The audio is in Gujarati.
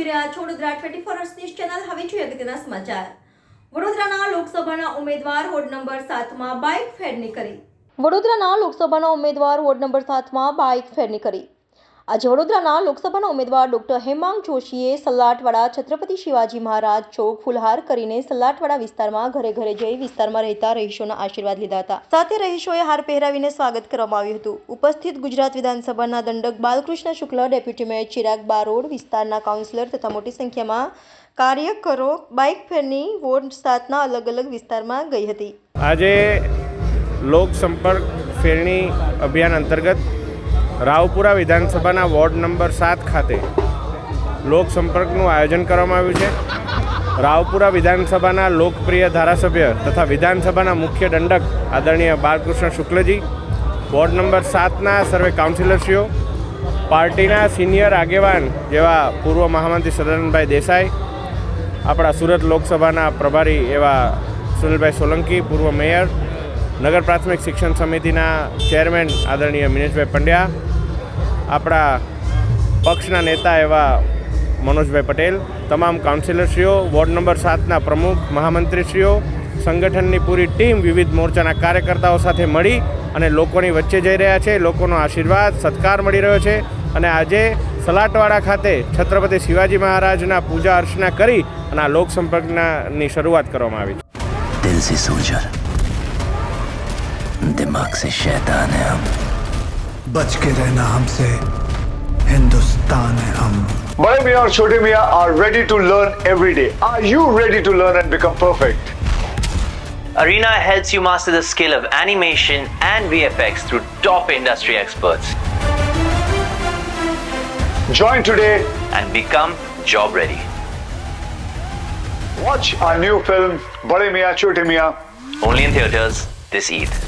જોઈ રહ્યા છો વડોદરા 24 અવર્સ ન્યૂઝ ચેનલ. હવે જોઈએ અગત્યના સમાચાર. વડોદરાના લોકસભાના ઉમેદવાર વોર્ડ નંબર 7માં બાઇક ફેરની કરી. વડોદરાના લોકસભાના ઉમેદવાર વોર્ડ નંબર 7માં બાઇક ફેરની કરી. આજે વડોદરાના લોકસભાના ઉમેદવાર ડોક્ટર હેમાંગ જોશીએ સલાટવાડા છત્રપતિ શિવાજી મહારાજ ચોક ફુલહાર કરીને સલાટવાડા વિસ્તારમાં ઘરે ઘરે જઈ વિસ્તારમાં રહેતા રહીશોના આશીર્વાદ લીધા હતા. સાથે રહીશોએ હાર પહેરાવીને સ્વાગત કરવામાં આવ્યું હતું. ઉપસ્થિત ગુજરાત વિધાનસભાના દંડક બાલકૃષ્ણ શુક્લ, ડેપ્યુટી મેયર ચિરાગ બારોડ, વિસ્તારના કાઉન્સિલર તથા મોટી સંખ્યામાં કાર્યકરો બાઇક ફેરની વોર્ડ 7ના અલગ અલગ વિસ્તારમાં ગઈ હતી. આજે લોક સંપર્ક ફેરણી અભિયાન અંતર્ગત રાવપુરા વિધાનસભાના વોર્ડ નંબર 7 ખાતે લોક સંપર્કનું આયોજન કરવામાં આવ્યું છે. રાવપુરા વિધાનસભાના લોકપ્રિય ધારાસભ્ય તથા વિધાનસભાના મુખ્ય દંડક આદરણીય બાલકૃષ્ણ શુક્લજી, વોર્ડ નંબર 7ના સર્વે કાઉન્સિલરશ્રીઓ, પાર્ટીના સિનિયર આગેવાન જેવા પૂર્વ મહામંત્રી સદાનંદભાઈ દેસાઈ, આપણા સુરત લોકસભાના પ્રભારી એવા સુનિલભાઈ સોલંકી, પૂર્વ મેયર, નગર પ્રાથમિક શિક્ષણ સમિતિના ચેરમેન આદરણીય મિનેશભાઈ પંડ્યા, આપણા પક્ષના નેતા એવા મનોજભાઈ પટેલ, તમામ કાઉન્સિલરશ્રીઓ, વોર્ડ નંબર 7ના પ્રમુખ, મહામંત્રીશ્રીઓ, સંગઠનની પૂરી ટીમ વિવિધ મોરચાના કાર્યકર્તાઓ સાથે મળી અને લોકોની વચ્ચે જઈ રહ્યા છે. લોકોનો આશીર્વાદ સત્કાર મળી રહ્યો છે અને આજે સલાટવાડા ખાતે છત્રપતિ શિવાજી મહારાજના પૂજા અર્ચના કરી અને આ લોક સંપર્કની શરૂઆત કરવામાં આવી છે. દિલ સે સોલ્જર, दिमाग से शैतान है हम, बच के रहना हमसे, हिंदुस्तान है हम. Bade Miyan और Chote Miyan are ready to learn every day. Are you ready to learn and become perfect? Arena helps you master the skill of animation and VFX through top industry experts. Join today. And become job ready. Watch our new film Bade Miyan Chote Miyan Only in theaters this Eid.